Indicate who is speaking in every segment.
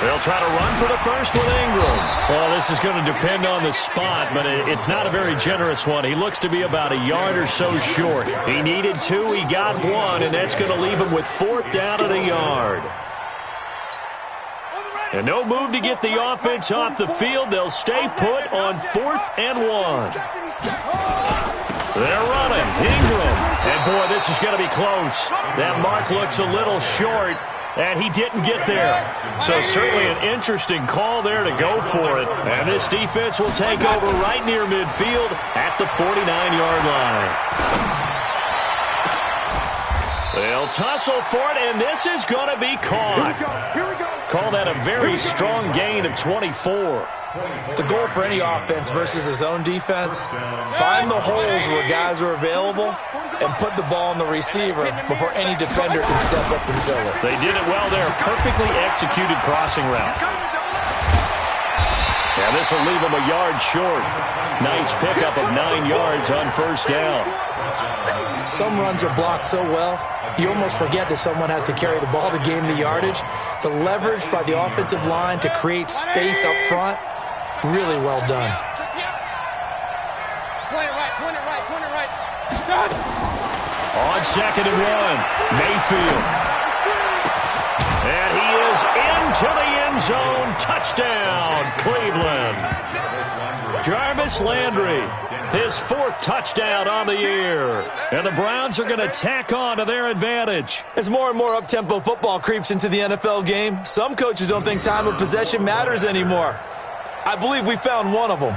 Speaker 1: They'll try to run for the first with Ingram. Well, this is going to depend on the spot, but it's not a very generous one. He looks to be about a yard or so short. He needed 2, he got 1, and that's going to leave him with 4th down at a yard. And no move to get the offense off the field. They'll stay put on 4th and 1. They're running. Ingram. And, boy, this is going to be close. That mark looks a little short, and he didn't get there. So certainly an interesting call there to go for it. And this defense will take over right near midfield at the 49-yard line. They'll tussle for it, and this is going to be caught.
Speaker 2: Here we go.
Speaker 1: Call that a very strong gain of 24.
Speaker 3: The goal for any offense versus his own defense, find the holes where guys are available and put the ball on the receiver before any defender can step up and fill it.
Speaker 1: They did it well there. Perfectly executed crossing route. And this will leave him a yard short. Nice pickup of 9 yards on first down.
Speaker 3: Some runs are blocked so well, you almost forget that someone has to carry the ball to gain the yardage. The leverage by the offensive line to create space up front, really well done.
Speaker 2: Point it right.
Speaker 1: On 2nd and 1, Mayfield. And he is into the end zone. Touchdown, Cleveland. Jarvis Landry, his 4th touchdown on the year. And the Browns are going to tack on to their advantage.
Speaker 3: As more and more up-tempo football creeps into the NFL game, some coaches don't think time of possession matters anymore. I believe we found one of them.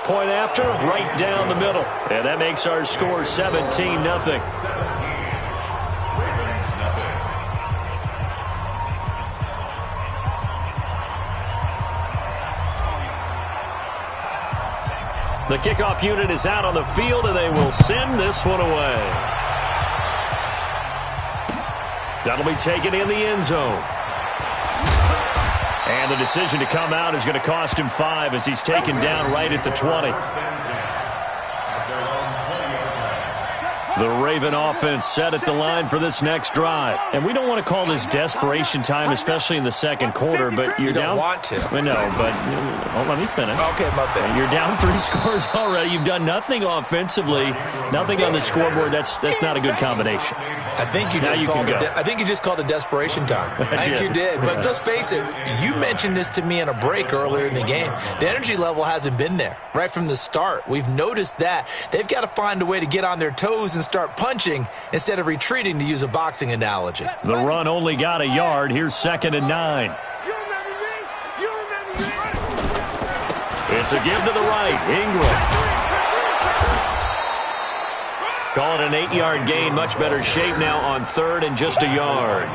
Speaker 1: Point after, right down the middle. And that makes our score 17-0. The kickoff unit is out on the field, and they will send this one away. That'll be taken in the end zone. And the decision to come out is going to cost him 5 as he's taken down right at the 20. The Raven offense set at the line for this next drive. And we don't want to call this desperation time, especially in the second quarter, but you're down.
Speaker 3: You don't want to.
Speaker 1: No, but let me finish.
Speaker 3: Okay, my bad.
Speaker 1: You're down 3 scores already. You've done nothing offensively, nothing on the scoreboard. That's not a good combination.
Speaker 3: I think you just called it desperation time. I think you did. But let's face it, you mentioned this to me in a break earlier in the game. The energy level hasn't been there right from the start. We've noticed that. They've got to find a way to get on their toes and start punching instead of retreating, to use a boxing analogy.
Speaker 1: The run only got a yard. Here's 2nd and 9. It's a give to the right. Ingram. Call it an 8-yard gain. Much better shape now on 3rd and just a yard.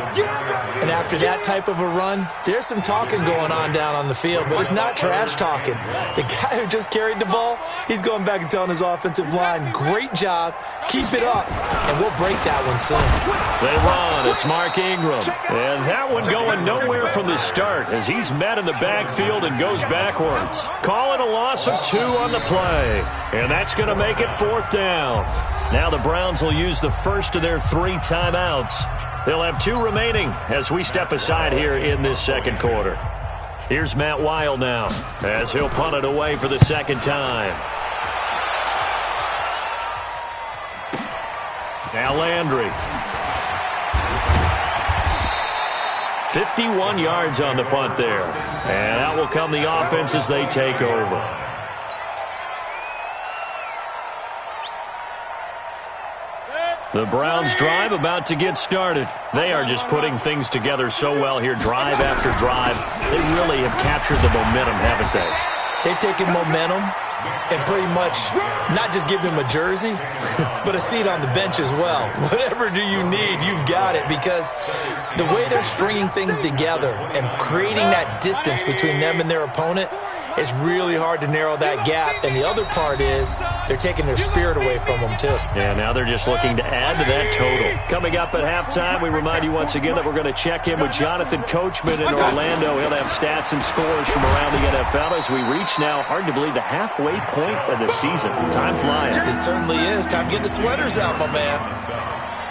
Speaker 3: And after that type of a run, there's some talking going on down on the field, but it's not trash talking. The guy who just carried the ball, he's going back and telling his offensive line, great job, keep it up, and we'll break that one soon.
Speaker 1: They run. It's Mark Ingram. And that one going nowhere from the start as he's met in the backfield and goes backwards. Call it a loss of 2 on the play. And that's going to make it 4th down. Now the Browns will use the first of their 3 timeouts. They'll have 2 remaining as we step aside here in this second quarter. Here's Matt Weil now as he'll punt it away for the 2nd time. Now Landry. 51 yards on the punt there. And out will come the offense as they take over. The Browns drive about to get started. They are just putting things together so well here, drive after drive. They really have captured the momentum, haven't they?
Speaker 3: They've taken momentum and pretty much not just give him a jersey, but a seat on the bench as well. Whatever do you need, you've got it, because the way they're stringing things together and creating that distance between them and their opponent, it's really hard to narrow that gap. And the other part is they're taking their spirit away from them, too.
Speaker 1: Yeah, now they're just looking to add to that total. Coming up at halftime, we remind you once again that we're going to check in with Jonathan Coachman in Orlando. He'll have stats and scores from around the NFL as we reach now, hard to believe, the halfway point of the season. Time flying.
Speaker 3: It certainly is. Time to get the sweaters out, my man.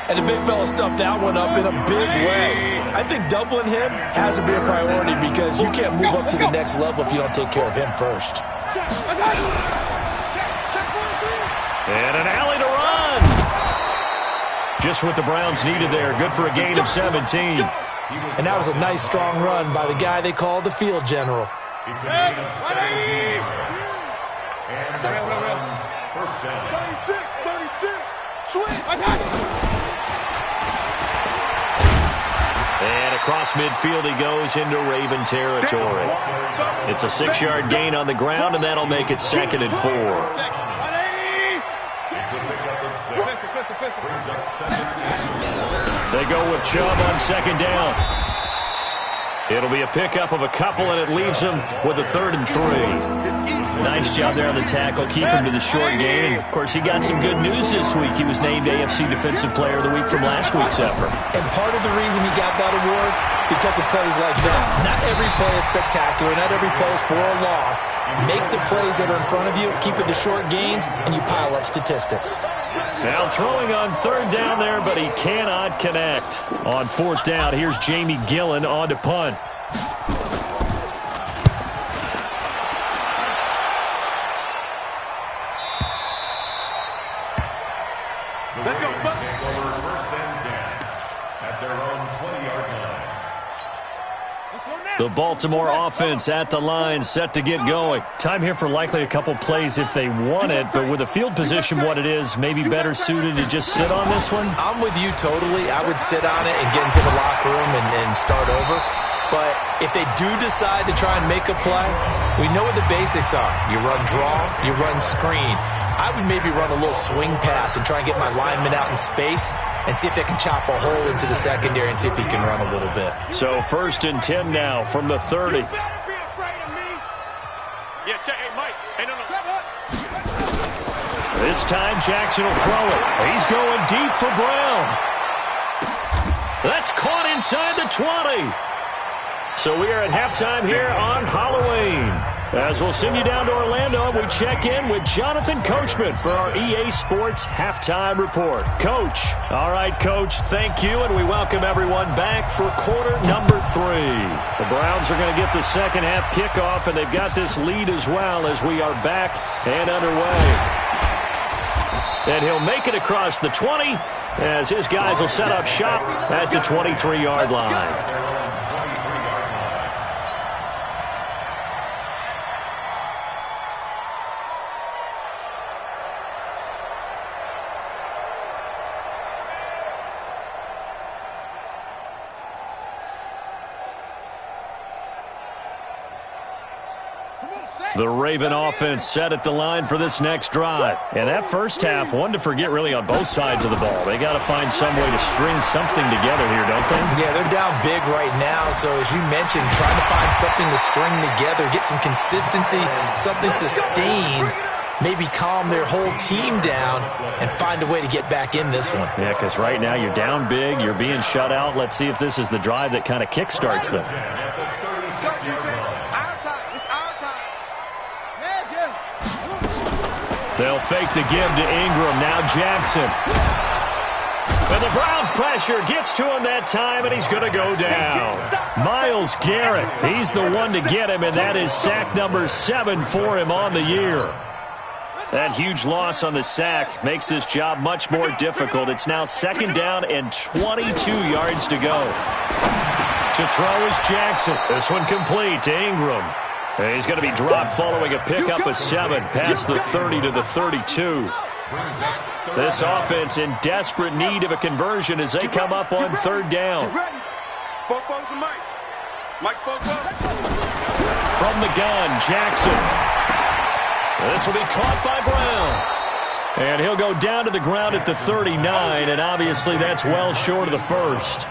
Speaker 3: And the big fella stuffed that one up in a big way. I think doubling him has to be a priority because you can't move up to the next level if you don't take care of him first.
Speaker 1: And an alley to run. Just what the Browns needed there. Good for a gain of 17.
Speaker 3: And that was a nice, strong run by the guy they call the field general.
Speaker 4: It's a gain of 17. And the Browns first down.
Speaker 2: 36. Sweet.
Speaker 1: And across midfield he goes into Raven territory. It's a 6-yard gain on the ground, and that'll make it 2nd and 4.
Speaker 4: It's a pickup of 6. Brings up 2nd.
Speaker 1: They go with Chubb on 2nd down. It'll be a pickup of a couple, and it leaves them with a 3rd and 3. Nice job there on the tackle. Keep him to the short game. And, of course, he got some good news this week. He was named AFC Defensive Player of the Week from last week's effort.
Speaker 3: And part of the reason he got that award, because of plays like that. Not every play is spectacular. Not every play is for a loss. Make the plays that are in front of you, keep it to short gains, and you pile up statistics.
Speaker 1: Now throwing on 3rd down there, but he cannot connect. On 4th down, here's Jamie Gillen on to punt. The Baltimore offense at the line, set to get going. Time here for likely a couple plays if they want it, but with the field position what it is, maybe better suited to just sit on this one?
Speaker 3: I'm with you totally. I would sit on it and get into the locker room and start over. But if they do decide to try and make a play, we know what the basics are. You run draw, you run screen. I would maybe run a little swing pass and try and get my lineman out in space and see if they can chop a hole into the secondary and see if he can run a little bit.
Speaker 1: So 1st and 10 now from the 30. This time Jackson will throw it. He's going deep for Brown. That's caught inside the 20. So we are at halftime here on Halloween. As we'll send you down to Orlando, and we check in with Jonathan Coachman for our EA Sports Halftime Report. Coach. All right, Coach, thank you, and we welcome everyone back for quarter number 3. The Browns are going to get the second half kickoff, and they've got this lead as well as we are back and underway. And he'll make it across the 20 as his guys will set up shop at the 23-yard line. The Raven offense set at the line for this next drive. And that first half, one to forget really on both sides of the ball. They got to find some way to string something together here, don't they?
Speaker 3: Yeah, they're down big right now. So as you mentioned, trying to find something to string together, get some consistency, something sustained, maybe calm their whole team down and find a way to get back in this one.
Speaker 1: Yeah, because right now you're down big, you're being shut out. Let's see if this is the drive that kind of kickstarts them. They'll fake the give to Ingram. Now Jackson. And the Browns pressure gets to him that time, and he's going to go down. Myles Garrett, he's the one to get him, and that is sack number 7 for him on the year. That huge loss on the sack makes this job much more difficult. It's now 2nd down and 22 yards to go. To throw is Jackson. This one complete to Ingram. And he's going to be dropped following a pickup of 7 past the 30 to the 32. This offense in desperate need of a conversion as they come up on 3rd down. From the gun, Jackson. This will be caught by Brown. And he'll go down to the ground at the 39, and obviously that's well short of the first.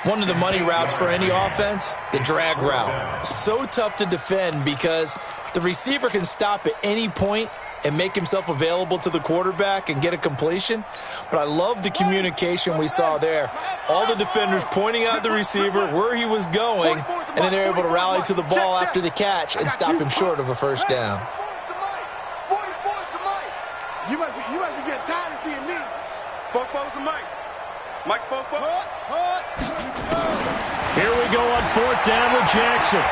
Speaker 3: One of the money routes for any offense, the drag route. So tough to defend because the receiver can stop at any point and make himself available to the quarterback and get a completion. But I love the communication we saw there. All the defenders pointing out the receiver, where he was going, and then they're able to rally to the ball after the catch and stop him short of a first down.
Speaker 2: You must be getting tired of seeing me. Four-four's the Mike. Mike's four-four.
Speaker 1: Here we go on fourth down with Jackson.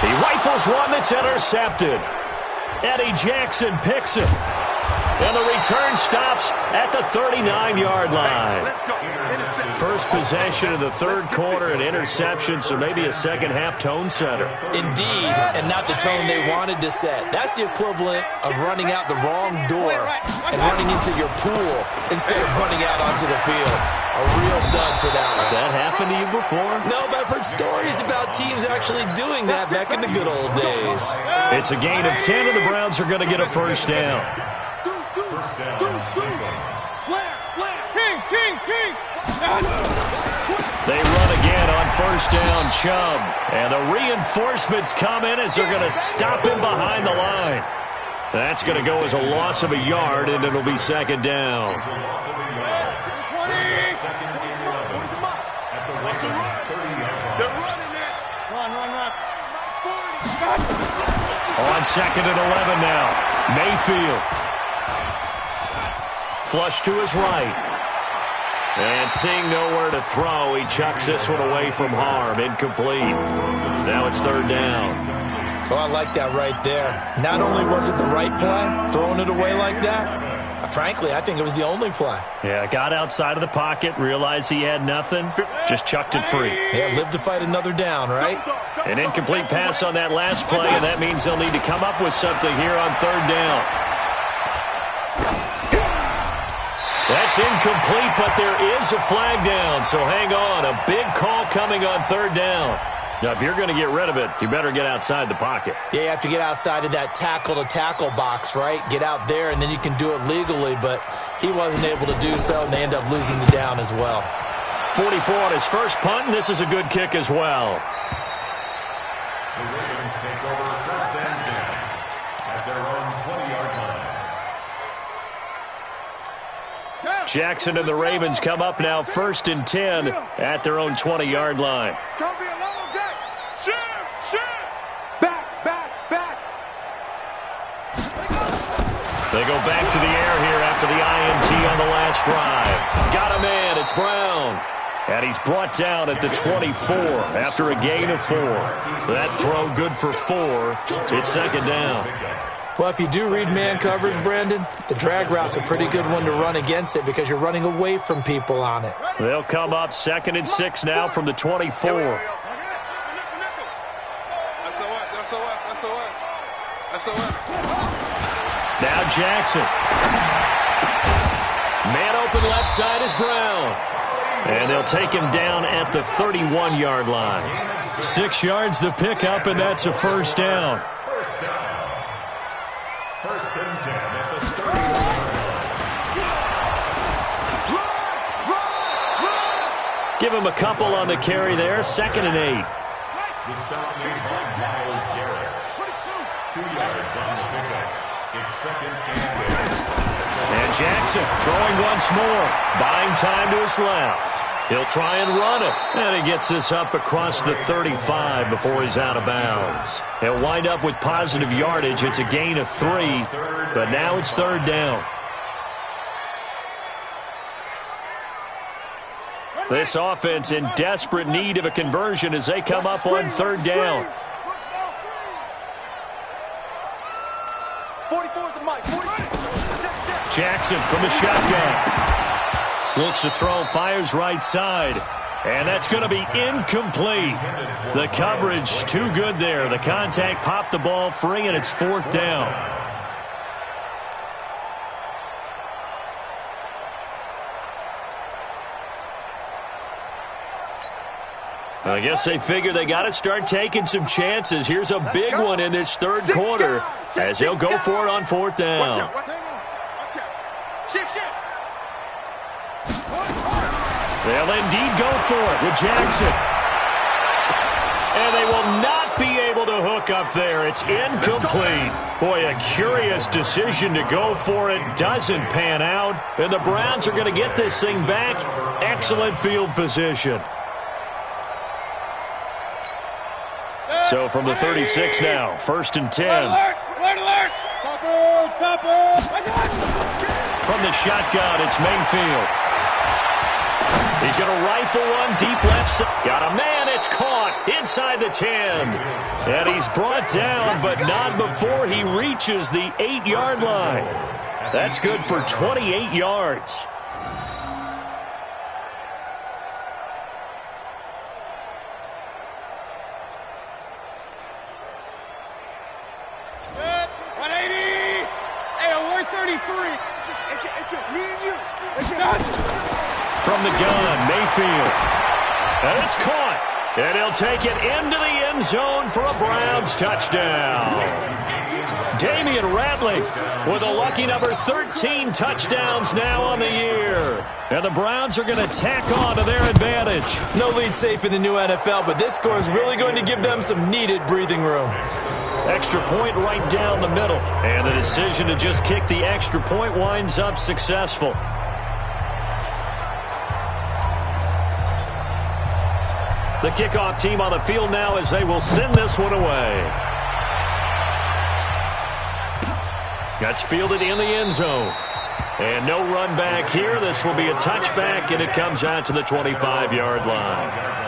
Speaker 1: He rifles one that's intercepted. Eddie Jackson picks it. And the return stops at the 39-yard line.
Speaker 2: Let's go.
Speaker 1: First possession of the third quarter, an interception, so maybe a second-half tone setter.
Speaker 3: Indeed, and not the tone they wanted to set. That's the equivalent of running out the wrong door and running into your pool instead of running out onto the field. A real dud for that one.
Speaker 1: Has that happened to you before?
Speaker 3: No, but I've heard stories about teams actually doing that back in the good old days.
Speaker 1: It's a gain of 10, and the Browns are going to get a first down. They run again on first down, Chubb. And the reinforcements come in as they're going to stop him behind the line. That's going to go as a loss of a yard, and it'll be second down. On second and 11 now. Mayfield. Flush to his right. And seeing nowhere to throw, he chucks this one away from harm. Incomplete. Now it's third down.
Speaker 3: Oh, I like that right there. Not only was it the right play, throwing it away like that, frankly, I think it was the only play.
Speaker 1: Yeah, got outside of the pocket, realized he had nothing, just chucked it free.
Speaker 3: Yeah, live to fight another down, right?
Speaker 1: An incomplete pass on that last play, and that means they'll need to come up with something here on third down. That's incomplete, but there is a flag down, so hang on. A big call coming on third down. Now, if you're going to get rid of it, you better get outside the pocket.
Speaker 3: Yeah, you have to get outside of that tackle-to-tackle box, right? Get out there, and then you can do it legally, but he wasn't able to do so, and they end up losing the down as well.
Speaker 1: 44 on his first punt, and this is a good kick as well.
Speaker 4: The Ravens take over first and 10 at their own 20-yard line.
Speaker 1: Jackson and the Ravens come up now first and 10 at their own 20-yard line.
Speaker 2: It's going to be a long day. Shoot. Back.
Speaker 1: They go back to the air here after the INT on the last drive. Got a man. It's Brown. And he's brought down at the 24 after a gain of 4. That throw good for 4. It's second down.
Speaker 3: Well, if you do read man coverage, Brandon, the drag route's a pretty good one to run against it because you're running away from people on it.
Speaker 1: They'll come up second and 6 now from the 24. Now Jackson. Man open left side is Brown. And they'll take him down at the 31-yard line. 6 yards the pickup, and that's a first down.
Speaker 4: First down. First and 10 at the 30-yard line.
Speaker 1: Give him a couple on the carry there. Second and 8.
Speaker 4: The stop made by Myles Garrett. 2 yards on the pickup. It's second and 8.
Speaker 1: And Jackson throwing once more. Buying time to his left. He'll try and run it. And he gets this up across the 35 before he's out of bounds. He'll wind up with positive yardage. It's a gain of 3. But now it's third down. This offense in desperate need of a conversion as they come up on third down.
Speaker 2: 44's the Mike.
Speaker 1: Jackson from the shotgun. Looks to throw, fires right side. And that's going to be incomplete. The coverage too good there. The contact popped the ball free, and it's fourth down. I guess they figure they got to start taking some chances. Here's a big one in this third quarter as he'll go for it on fourth down. They'll indeed go for it with Jackson. And they will not be able to hook up there. It's incomplete. Boy, a curious decision to go for it. Doesn't pan out. And the Browns are going to get this thing back. Excellent field position. So from the 36 now, 1st and 10.
Speaker 5: Alert! Topper!
Speaker 1: From the shotgun, it's Mayfield. He's going to rifle one deep left side. Got a man, it's caught inside the 10. And he's brought down, but not before he reaches the 8-yard line. That's good for 28 yards.
Speaker 2: It's just me and you.
Speaker 1: From the gun, Mayfield. And it's caught. And he'll take it into the end zone for a Browns touchdown. Damian Ratley with a lucky number 13 touchdowns now on the year. And the Browns are going to tack on to their advantage.
Speaker 3: No lead safe in the new NFL, but this score is really going to give them some needed breathing room.
Speaker 1: Extra point right down the middle. And the decision to just kick the extra point winds up successful. The kickoff team on the field now as they will send this one away. That's fielded in the end zone. And no run back here. This will be a touchback, and it comes out to the 25-yard line.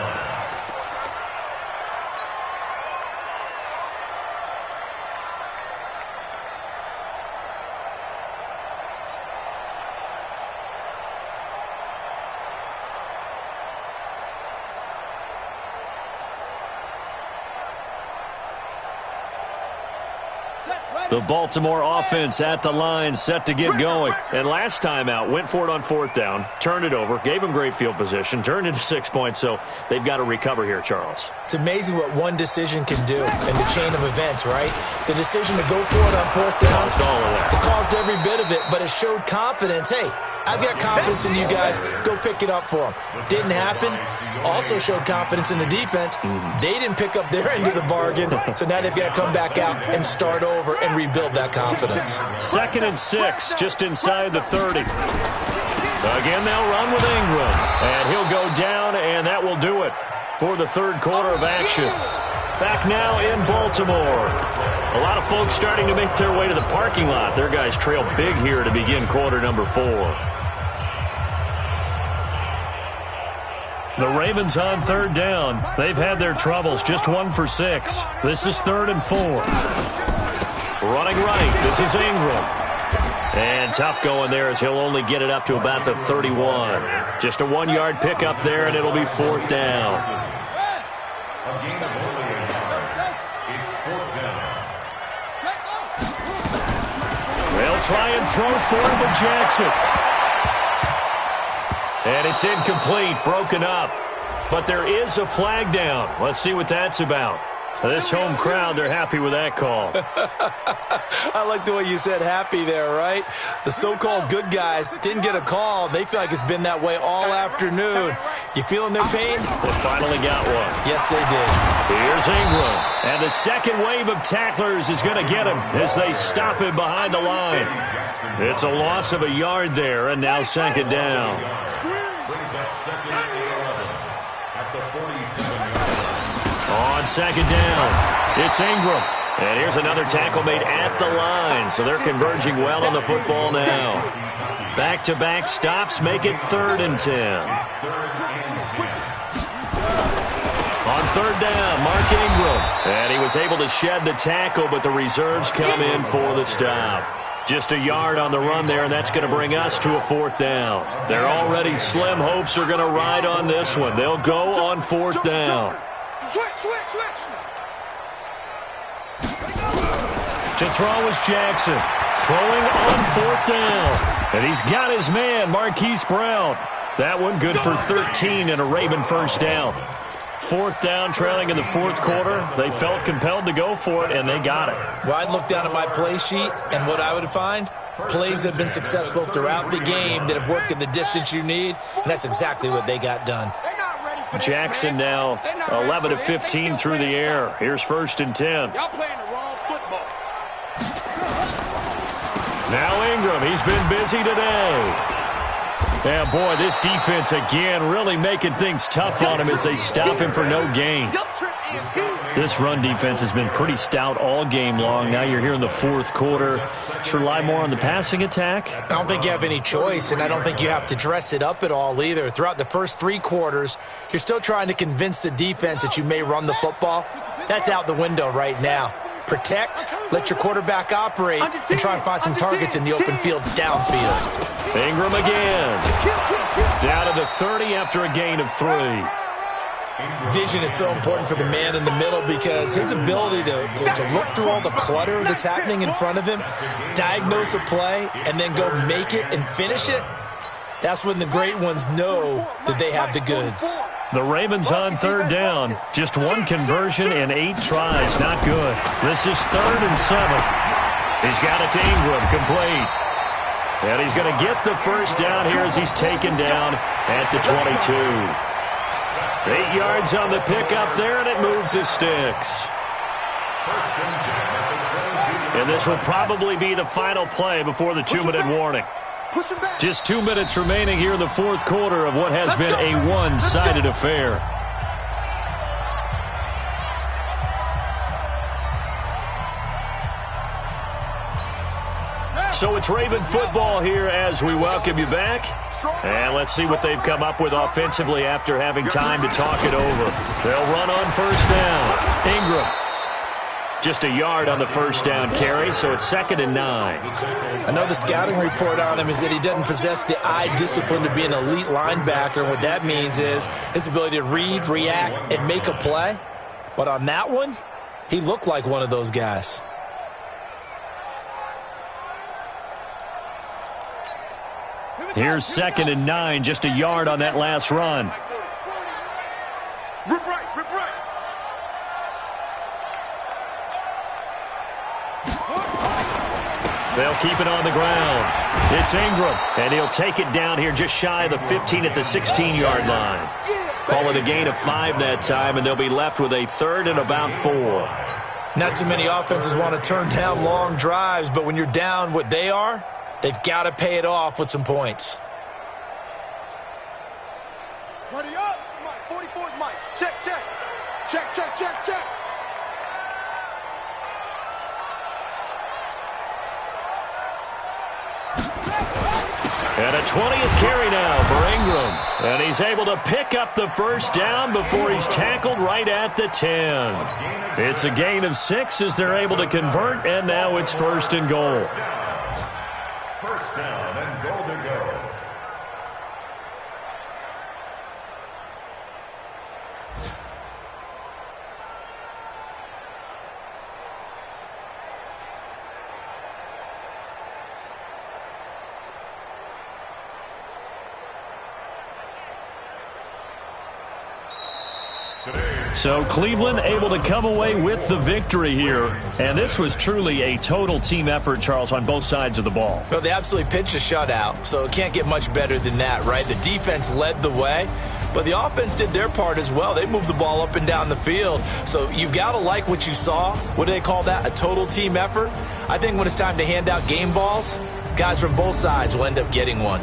Speaker 1: The Baltimore offense at the line, set to get going. And last time out, went for it on fourth down, turned it over, gave them great field position, turned into 6 points, so they've got to recover here, Charles.
Speaker 3: It's amazing what one decision can do in the chain of events, right? The decision to go for it on fourth down,
Speaker 1: caused all of that.
Speaker 3: It caused every bit of it, but it showed confidence. Hey, I've got confidence in you guys. Go pick it up for them. Didn't happen. Also showed confidence in the defense. They didn't pick up their end of the bargain, so now they've got to come back out and start over and rebuild that confidence.
Speaker 1: 2nd and 6, just inside the 30. Again, they'll run with Ingram, and he'll go down, and that will do it for the third quarter of action. Back now in Baltimore. A lot of folks starting to make their way to the parking lot. Their guys trail big here to begin quarter number 4. The Ravens on third down. They've had their troubles, just 1 for 6. This is 3rd and 4. Running right, this is Ingram. And tough going there as he'll only get it up to about the 31. Just a 1-yard pickup there, and it'll be 4th down. They'll try and throw forward to Jackson. And it's incomplete, broken up. But there is a flag down. Let's see what that's about. This home crowd, they're happy with that call.
Speaker 3: I like the way you said happy there, right? The so-called good guys didn't get a call. They feel like it's been that way all afternoon. You feeling their pain?
Speaker 1: They finally got one.
Speaker 3: Yes, they did.
Speaker 1: Here's Ingram. And the second wave of tacklers is going to get him as they stop him behind the line. It's a loss of a yard there, and now 2nd down.
Speaker 4: Brings up 2nd and 11 at the 47-yard line.
Speaker 1: On 2nd down, it's Ingram. And here's another tackle made at the line. So they're converging well on the football now. Back-to-back stops make it 3rd and 10. On 3rd down, Mark Ingram. And he was able to shed the tackle, but the reserves come in for the stop. Just a yard on the run there, and that's going to bring us to a 4th down. Their already slim hopes are going to ride on this one. They'll go on 4th down.
Speaker 2: Switch.
Speaker 1: To throw is Jackson. Throwing on 4th down. And he's got his man, Marquise Brown. That one good for 13 and a Raven 1st down. 4th down, trailing in the 4th quarter. They felt compelled to go for it, and they got it.
Speaker 3: Well, I'd look down at my play sheet, and what I would find, plays that have been successful throughout the game that have worked in the distance you need, and that's exactly what they got done.
Speaker 1: Jackson now 11 of 15 through the air. Here's 1st and 10.
Speaker 5: Y'all playing the wrong football.
Speaker 1: Now Ingram, he's been busy today. Yeah, boy, this defense again really making things tough on him as they stop him for no gain. This run defense has been pretty stout all game long. Now you're here in the 4th quarter. Should rely more on the passing attack?
Speaker 3: I don't think you have any choice, and I don't think you have to dress it up at all either. Throughout the first 3 quarters, you're still trying to convince the defense that you may run the football. That's out the window right now. Protect, let your quarterback operate, and try and find some targets in the open field downfield.
Speaker 1: Ingram again. Down to the 30 after a gain of 3.
Speaker 3: Vision is so important for the man in the middle because his ability to look through all the clutter that's happening in front of him, diagnose a play, and then go make it and finish it, that's when the great ones know that they have the goods.
Speaker 1: The Ravens on 3rd down. Just 1 conversion in 8 tries. Not good. This is 3rd and 7. He's got it to Ingram. Complete. And he's going to get the 1st down here as he's taken down at the 22. 8 yards on the pickup there, and it moves the sticks. And this will probably be the final play before the 2-minute warning. Just 2 minutes remaining here in the 4th quarter of what has been a one-sided affair. So it's Raven football here as we welcome you back. And let's see what they've come up with offensively after having time to talk it over. They'll run on 1st down. Ingram. Just a yard on the 1st down carry, so it's 2nd and 9.
Speaker 3: I know the scouting report on him is that he doesn't possess the eye discipline to be an elite linebacker. What that means is his ability to read, react, and make a play. But on that one, he looked like one of those guys.
Speaker 1: Here's 2nd and 9, just a yard on that last run.
Speaker 2: Rip right, rip right.
Speaker 1: They'll keep it on the ground. It's Ingram, and he'll take it down here just shy of the 15 at the 16-yard line. Call it a gain of 5 that time, and they'll be left with a 3rd and about 4.
Speaker 3: Not too many offenses want to turn down long drives, but when you're down what they are, they've got to pay it off with some points.
Speaker 2: Ready up. Mike, 44 is Mike. Check, check. Check, check, check, check.
Speaker 1: And a 20th carry now for Ingram. And he's able to pick up the 1st down before he's tackled right at the 10. It's a gain of 6 as they're able to convert, and now it's 1st and goal.
Speaker 4: 1st down and goal to go.
Speaker 1: So Cleveland able to come away with the victory here. And this was truly a total team effort, Charles, on both sides of the ball.
Speaker 3: Well, they absolutely pitched a shutout, so it can't get much better than that, right? The defense led the way, but the offense did their part as well. They moved the ball up and down the field. So you've got to like what you saw. What do they call that? A total team effort? I think when it's time to hand out game balls, guys from both sides will end up getting one.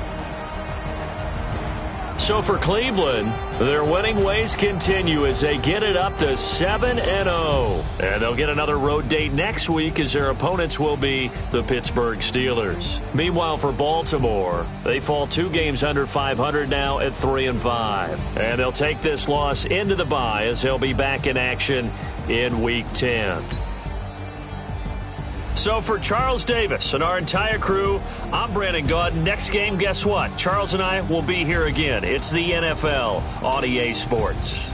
Speaker 1: So for Cleveland, their winning ways continue as they get it up to 7-0. And they'll get another road date next week as their opponents will be the Pittsburgh Steelers. Meanwhile, for Baltimore, they fall 2 games under 500 now at 3-5. And they'll take this loss into the bye as they'll be back in action in Week 10. So for Charles Davis and our entire crew, I'm Brandon Gaudin. Next game, guess what? Charles and I will be here again. It's the NFL on EA Sports.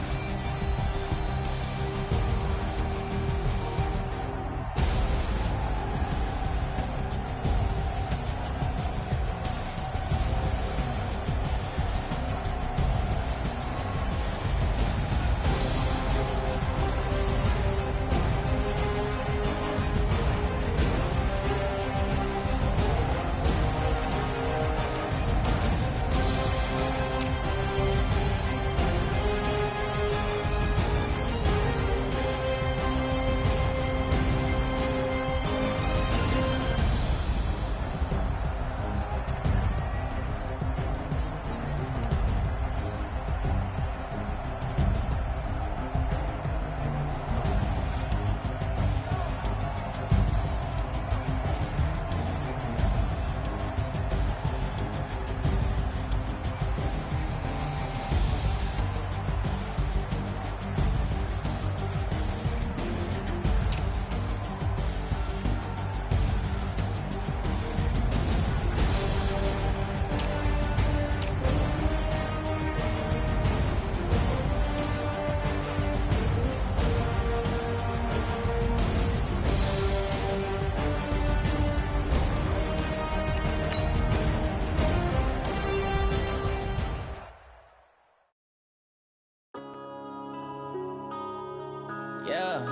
Speaker 6: One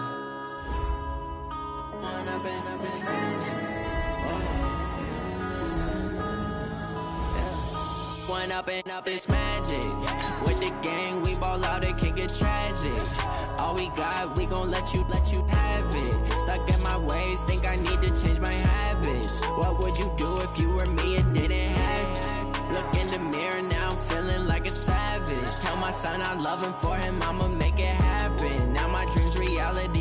Speaker 6: up and up is magic. One up and up is magic. With the gang, we ball out, it can get tragic. All we got, we gon' let you have it. Stuck in my ways, think I need to change my habits. What would you do if you were me and didn't have it? Look in the mirror, now I'm feeling like a savage. Tell my son I love him, for him I'ma make it happen. Now my dream's reality.